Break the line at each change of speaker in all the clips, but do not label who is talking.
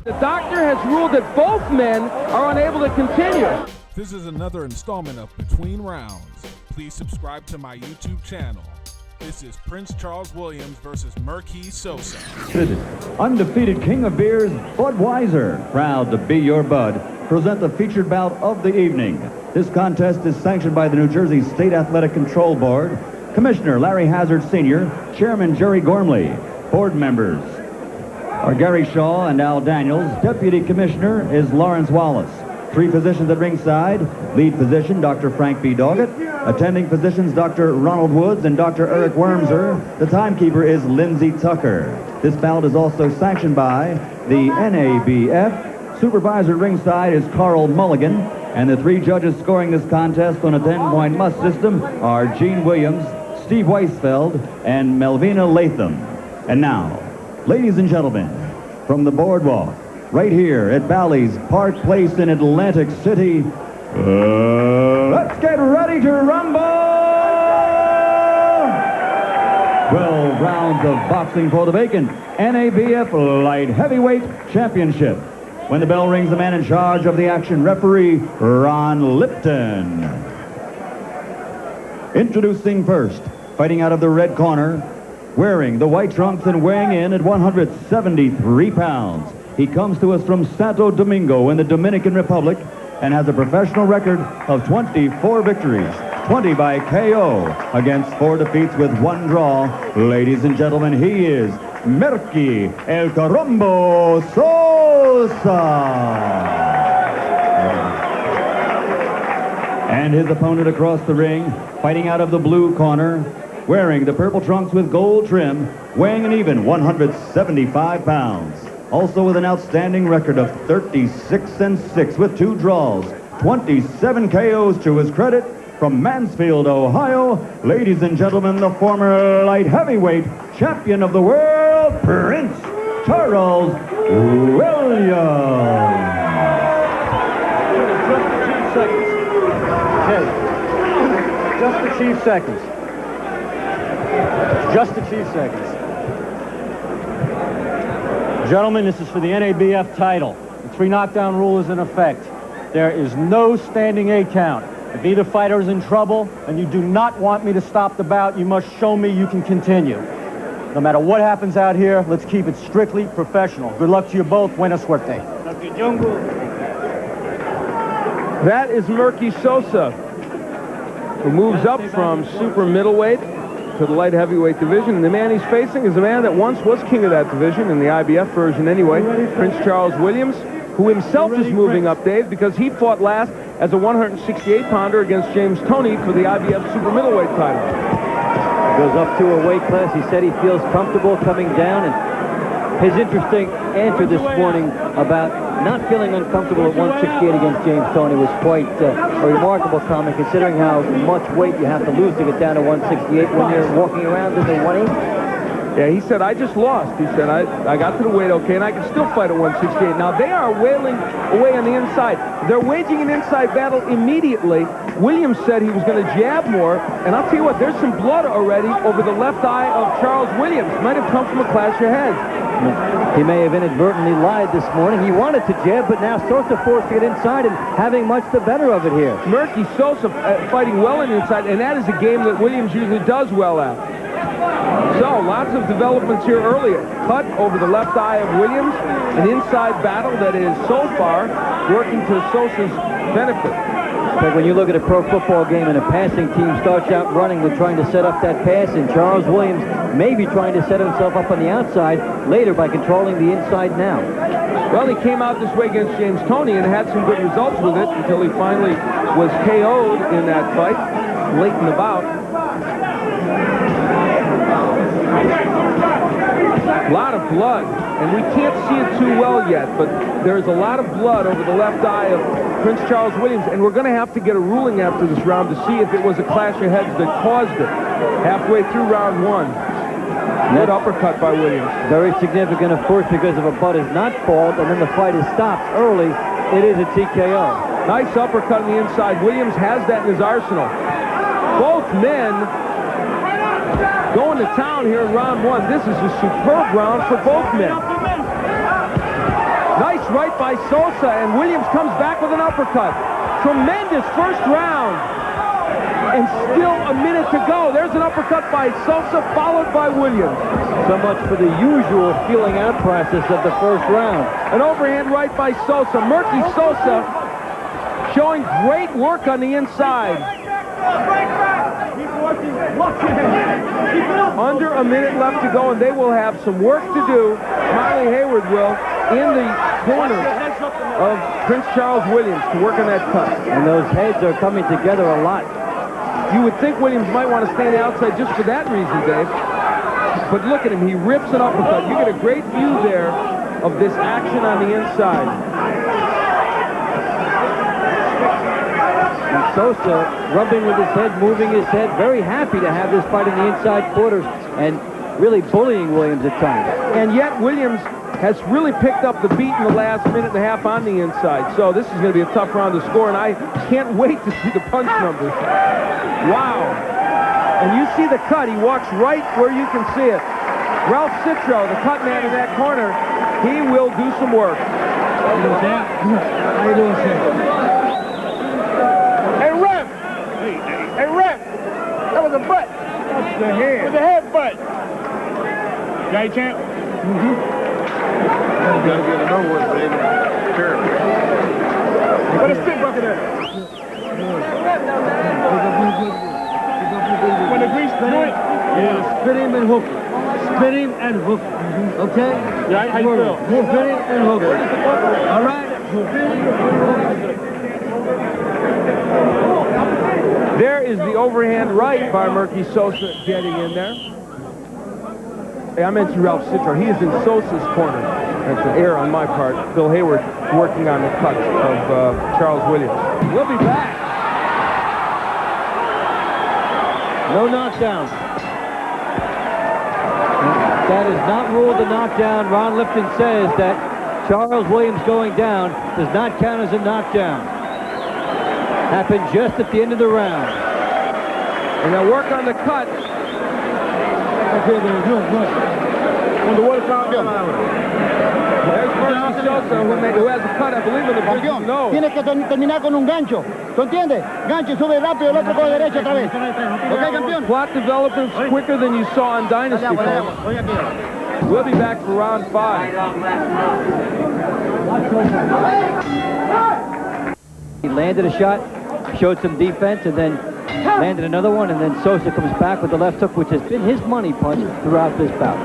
The doctor has ruled that both men are unable to continue.
This is another installment of Between Rounds. Please subscribe to my YouTube channel. This is Prince Charles Williams versus Merqui Sosa.
Undefeated king of beers, Budweiser, proud to be your Bud, present the featured bout of the evening. This contest is sanctioned by the New Jersey State Athletic Control Board. Commissioner Larry Hazard Sr., Chairman Jerry Gormley. Board members are Gary Shaw and Al Daniels. Deputy Commissioner is Lawrence Wallace. 3 physicians at ringside. Lead physician, Dr. Frank B. Doggett. Attending physicians, Dr. Ronald Woods and Dr. Eric Wormser. The timekeeper is Lindsay Tucker. This bout is also sanctioned by the NABF. Supervisor ringside is Carl Mulligan. And the 3 judges scoring this contest on a 10-point must system are Gene Williams, Steve Weisfeld, and Melvina Latham. And now, ladies and gentlemen, from the boardwalk, right here at Bally's Park Place in Atlantic City, let's get ready to rumble! 12 rounds of boxing for the vacant NABF Light Heavyweight Championship. When the bell rings, the man in charge of the action, referee Ron Lipton. Introducing first, fighting out of the red corner, wearing the white trunks and weighing in at 173 pounds. He comes to us from Santo Domingo in the Dominican Republic and has a professional record of 24 victories, 20 by KO, against 4 defeats with 1 draw. Ladies and gentlemen, he is Merqui El Carombo Sosa. And his opponent across the ring, fighting out of the blue corner, wearing the purple trunks with gold trim, weighing an even 175 pounds. Also with an outstanding record of 36-6 with 2 draws, 27 KOs to his credit, from Mansfield, Ohio, ladies and gentlemen, the former light heavyweight champion of the world, Prince Charles Williams.
Just the chief seconds. Just the chief seconds. Gentlemen, this is for the NABF title. The 3 knockdown rule is in effect. There is no standing A count. If either fighter is in trouble and you do not want me to stop the bout, you must show me you can continue. No matter what happens out here, let's keep it strictly professional. Good luck to you both. Buena suerte.
That is Merqui Sosa, who moves up from super middleweight to the light heavyweight division. And the man he's facing is a man that once was king of that division, in the IBF version anyway, Prince Charles Williams, who himself is moving up, Dave, because he fought last as a 168-pounder against James Toney for the IBF super middleweight title.
Goes up to a weight class. He said he feels comfortable coming down, and his interesting answer this morning about not feeling uncomfortable at 168 against James Toney was quite a remarkable comment, considering how much weight you have to lose to get down to 168 when you're walking around in the 180.
Yeah, he said, I just lost. He said, I got to the weight okay, and I can still fight at 168. Now, they are wailing away on the inside. They're waging an inside battle immediately. Williams said he was going to jab more, and I'll tell you what, there's some blood already over the left eye of Charles Williams. Might have come from a clash of heads.
He may have inadvertently lied this morning. He wanted to jab, but now Sosa forced to get inside and having much the better of it here.
Merqui Sosa fighting well on the inside, and that is a game that Williams usually does well at. So, lots of developments here earlier. Cut over the left eye of Williams, an inside battle that is so far working to Sosa's benefit.
But when you look at a pro football game and a passing team starts out running, they're trying to set up that pass, and Charles Williams may be trying to set himself up on the outside later by controlling the inside now.
Well, he came out this way against James Toney and had some good results with it until he finally was KO'd in that fight late in the bout. A lot of blood, and we can't see it too well yet, but there's a lot of blood over the left eye of Prince Charles Williams, and we're going to have to get a ruling after this round to see if it was a clash of heads that caused it. Halfway through round 1, good uppercut by Williams.
Very significant, of course, because if a butt is not called and then the fight is stopped early, it is a TKO.
Nice uppercut on the inside. Williams has that in his arsenal. Both men going to town here in round 1. This is a superb round for both men. Nice walks right by Sosa, and Williams comes back with an uppercut. Tremendous first round. And still a minute to go. There's an uppercut by Sosa, followed by Williams.
So much for the usual feeling out process of the first round.
An overhand right by Sosa. Merqui Sosa showing great work on the inside. Under a minute left to go, and they will have some work to do. Smiley Hayward will, in the corner of Prince Charles Williams, to work on that cut.
And those heads are coming together a lot.
You would think Williams might want to stay on the outside just for that reason, Dave. But look at him. He rips an uppercut. You get a great view there of this action on the inside.
And Sosa rubbing with his head, moving his head, very happy to have this fight in the inside quarters and really bullying Williams at times.
And yet Williams has really picked up the beat in the last minute and a half on the inside. So this is going to be a tough round to score, and I can't wait to see the punch numbers. Wow. And you see the cut. He walks right where you can see it. Ralph Citro, the cut man in that corner, he will do some work.
How you doing, Sam?
Hey, ref! Hey, ref! That was a butt. That's the head. It was a head butt. Got champ?
You gotta get another one, baby. Terrible.
What a spit bucket at? When the grease do it?
Yeah. Spit him and hook him. Spit him and hook him. Okay?
Yeah, how you feel?
Spit him and hook him. All right?
There is the overhand right by Merqui Sosa getting in there. Hey, I mentioned Ralph Citro. He is in Sosa's corner. That's an error on my part. Bill Hayward working on the cut of Charles Williams. We'll be back.
No knockdown. That is not ruled a knockdown. Ron Lipton says that Charles Williams going down does not count as a knockdown. Happened just at the end of the round.
And they'll work on the cut.
Okay, then, good.
When the water calm down.
There's Merqui Sosa, who has a cut, I believe, in the bridge of the nose.
Tienes que terminar con un gancho. ¿Tú entiendes? Gancho y sube rápido, el otro con la derecha otra vez. ¿Ok, campeón?
Plot developments quicker than you saw on Dynasty, folks. We'll be back for round 5.
He landed a shot, showed some defense, and then landed another one, and then Sosa comes back with the left hook, which has been his money punch throughout this bout.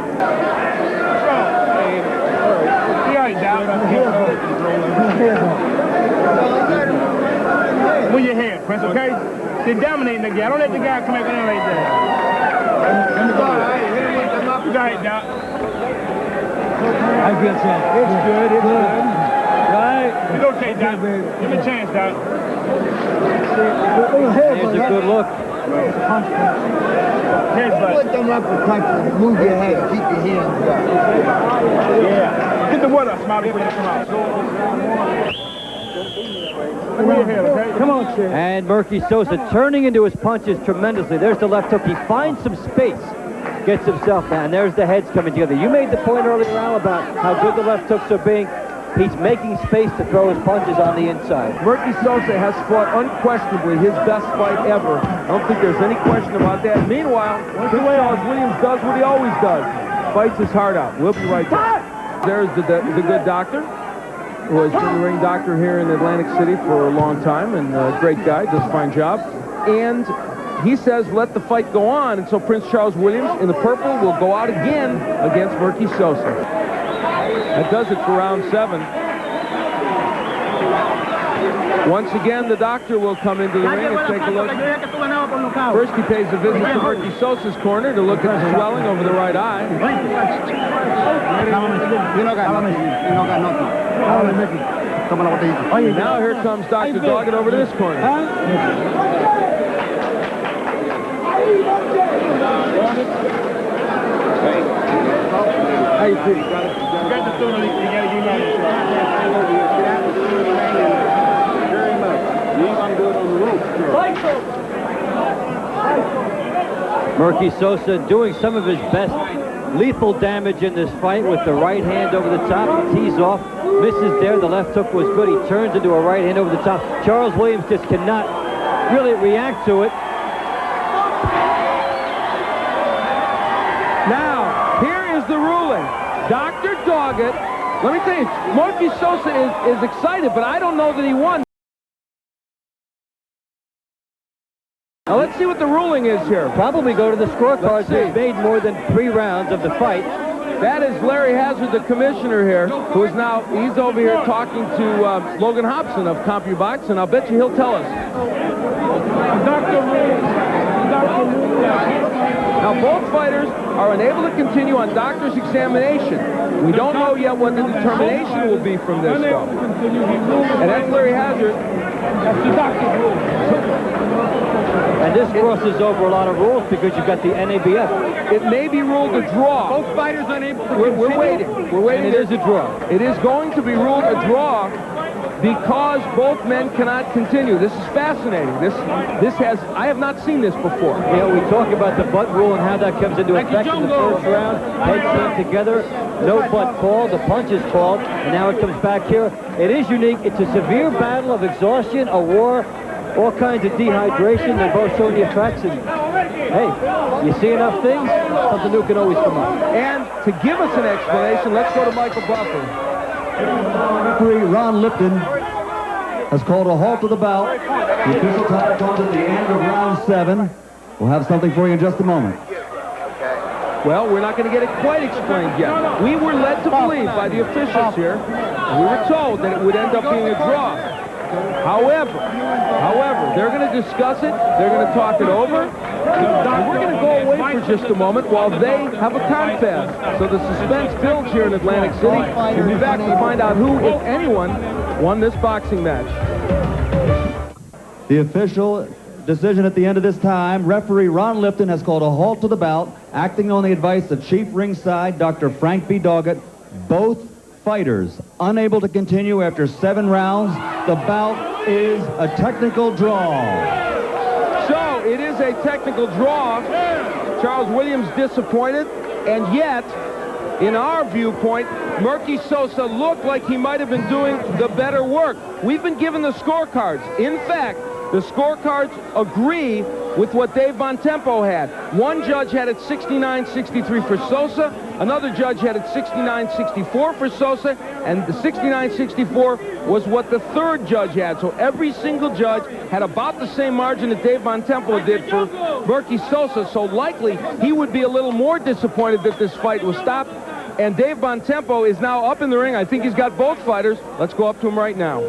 Move your head, Prince, okay? They're dominating the guy. Don't let the guy come back in like that. You got it, Doc.
I feel Sam.
It's good, it's good.
Right?
It's okay, Doc. Give me a chance, Doc.
There's a good look.
Head butt.
Put them up for punches. Move your head. Keep your hands up.
Yeah. Get the water up, Smiley, when you come out. Move your head, okay?
Come on, Sam.
And Merqui Sosa turning into his punches tremendously. There's the left hook. He finds some space, gets himself down. There's the heads coming together. You made the point earlier, Al, about how good the left hooks are being. He's making space to throw his punches on the inside.
Merqui Sosa has fought unquestionably his best fight ever. I don't think there's any question about that. Meanwhile, Prince Charles Williams does what he always does. Fights his heart out. We'll be right back. There's the good doctor, who has been the ring doctor here in Atlantic City for a long time, and a great guy, does a fine job. And he says let the fight go on, and so Prince Charles Williams in the purple will go out again against Merqui Sosa. That does it for round 7. Once again, the doctor will come into the ring and take a look. First, he pays a visit to Merqui Sosa's corner to look at the swelling over the right eye. Now here comes Dr. Doggett over to this corner. How you feel?
Merqui Sosa doing some of his best lethal damage in this fight with the right hand over the top. He tees off, misses there. The left hook was good. He turns into a right hand over the top. Charles Williams just cannot really react to it.
Now, here is the ruling. Dr. Doggett, let me tell you, Merqui Sosa is excited, but I don't know that he won. Now, let's see what the ruling is here.
Probably go to the scorecards. They've made more than 3 rounds of the fight.
That is Larry Hazard, the commissioner here, who is now, he's over here talking to Logan Hobson of CompuBox, and I'll bet you he'll tell us. Now, both fighters are unable to continue on doctor's examination. We don't know yet what the determination will be from this, though. And that's Larry Hazard. That's the doctor's rule.
And this crosses over a lot of rules because you've got the NABF.
It may be ruled a draw.
Both fighters unable to
We're waiting. We're waiting.
And it is a draw.
It is going to be ruled a draw because both men cannot continue. This is fascinating. I have not seen this before.
You know, we talk about the butt rule and how that comes into effect in the first round. Heads came together, no butt called, the punch is called, and now it comes back here. It is unique. It's a severe battle of exhaustion, a war, all kinds of dehydration. They're both showing the effects. And hey, you see enough things, something new can always come up.
And to give us an explanation, let's go to Michael Buffer.
Referee Ron Lipton has called a halt to the bout. The official time comes at the end of round 7. We'll have something for you in just a moment.
Well, we're not going to get it quite explained yet. We were led to believe by the officials here, we were told that it would end up being a draw. However, they're going to discuss it, they're going to talk it over, and we're going to go away for just a moment while they have a contest. So the suspense builds here in Atlantic City. We'll be back to find out who, if anyone, won this boxing match.
The official decision at the end of this time, referee Ron Lipton has called a halt to the bout, acting on the advice of Chief Ringside, Dr. Frank B. Doggett. Both fighters unable to continue after 7 rounds. The bout is a technical draw.
So it is a technical draw. Charles Williams disappointed, and yet, in our viewpoint, Merqui Sosa looked like he might have been doing the better work. We've been given the scorecards. In fact, the scorecards agree with what Dave Bontempo had. One judge had it 69-63 for Sosa. Another judge had it 69-64 for Sosa. And the 69-64 was what the third judge had. So every single judge had about the same margin that Dave Bontempo did for Merqui Sosa. So likely he would be a little more disappointed that this fight was stopped. And Dave Bontempo is now up in the ring. I think he's got both fighters. Let's go up to him right now.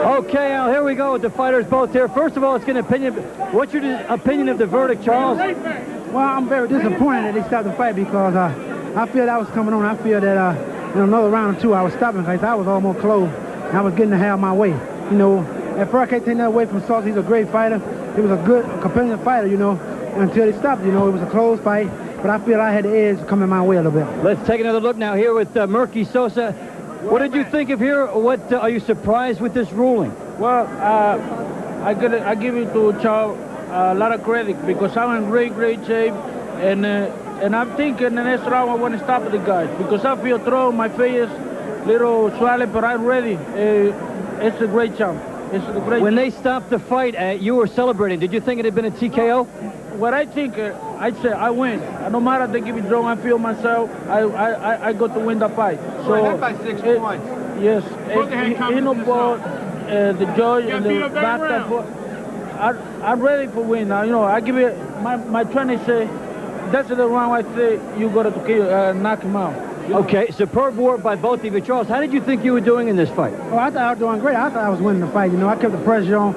Okay, Al, here we go with the fighters both here. First of all, let's get an opinion. What's your opinion of the verdict, Charles?
Well, I'm very disappointed that they stopped the fight because I feel that was coming on. I feel that in another round or 2 I was stopping because I was almost close. And I was getting to have my way. You know, at first I can't take that away from Sosa. He's a great fighter. He was a good competitive fighter, you know, until they stopped. You know, it was a close fight. But I feel I had the edge coming my way a little bit.
Let's take another look now here with Merqui Sosa. What did you think of here? What are you surprised with this ruling?
Well, I give it to Charles a lot of credit because I'm in great shape, and I'm thinking the next round I want to stop the guy because I feel thrown my face, little swollen, but I'm ready. It's a great champ. It's a great.
When they stopped the fight, you were celebrating. Did you think it had been a TKO?
What I think, I say I win. No matter if they give me draw, I feel myself. I got to win the fight. So
by 6 points.
Yes. You know, the judge and the doctor. I'm ready for win now. You know, I give it. My trainer say that's the round. I say you got to kill, knock him out.
Okay, superb work by both of you. Charles, how did you think you were doing in this fight?
Oh, I thought I was doing great. I thought I was winning the fight. You know, I kept the pressure on.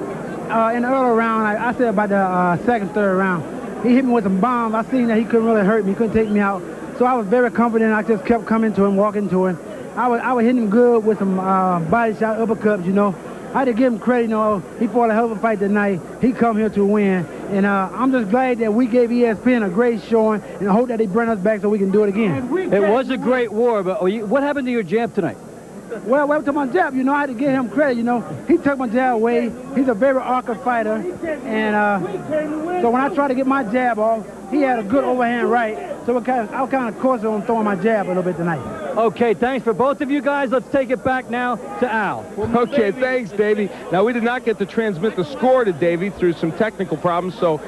In the early round, I said about the second, third round, he hit me with some bombs. I seen that he couldn't really hurt me. He couldn't take me out. So I was very confident. I just kept coming to him, walking to him. I was hitting him good with some body shot uppercuts, you know. I had to give him credit, you know. He fought a hell of a fight tonight. He come here to win. And I'm just glad that we gave ESPN a great showing, and I hope that they bring us back so we can do it again.
It was a great war, but what happened to your jab tonight?
Well, to my jab, you know, I had to give him credit, you know. He took my jab away. He's a very awkward fighter. And so when I tried to get my jab off, he had a good overhand right. So I was kind of cautious on throwing my jab a little bit tonight.
Okay, thanks for both of you guys. Let's take it back now to Al.
Okay, thanks, Davey. Now, we did not get to transmit the score to Davey through some technical problems, so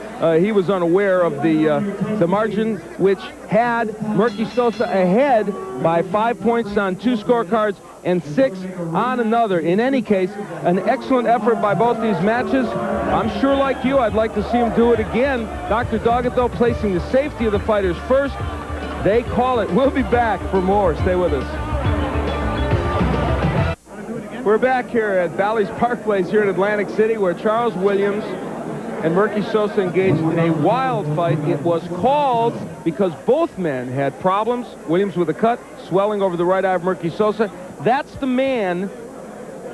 he was unaware of the margin, which had Merqui Sosa ahead by 5 points on 2 scorecards and 6 on another. In any case, an excellent effort by both these matches. I'm sure, like you, I'd like to see him do it again. Dr. Doggett, though, placing the safety of the fighters first. They call it. We'll be back for more. Stay with us. We're back here at Bally's Park Place here in Atlantic City, where Charles Williams and Merqui Sosa engaged in a wild fight. It was called because both men had problems. Williams with a cut, swelling over the right eye of Merqui Sosa. That's the man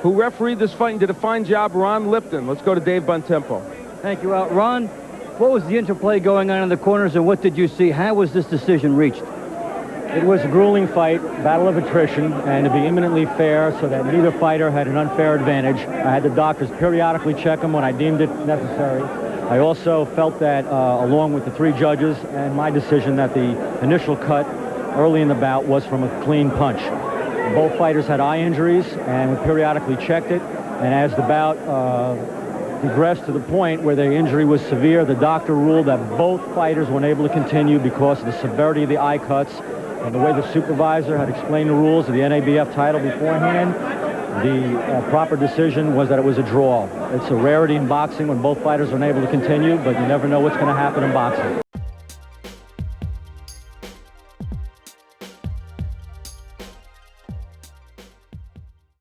who refereed this fight and did a fine job, Ron Lipton. Let's go to Dave Bontempo.
Thank you, Ron. What was the interplay going on in the corners, and what did you see? How was this decision reached?
It was a grueling fight, battle of attrition, and to be eminently fair so that neither fighter had an unfair advantage, I had the doctors periodically check them when I deemed it necessary. I also felt that, along with the 3 judges and my decision, that the initial cut early in the bout was from a clean punch. Both fighters had eye injuries, and we periodically checked it, and as the bout progressed to the point where the injury was severe, the doctor ruled that both fighters were unable to continue because of the severity of the eye cuts and the way the supervisor had explained the rules of the NABF title beforehand. The proper decision was that it was a draw. It's a rarity in boxing when both fighters are unable to continue, but you never know what's going to happen in boxing.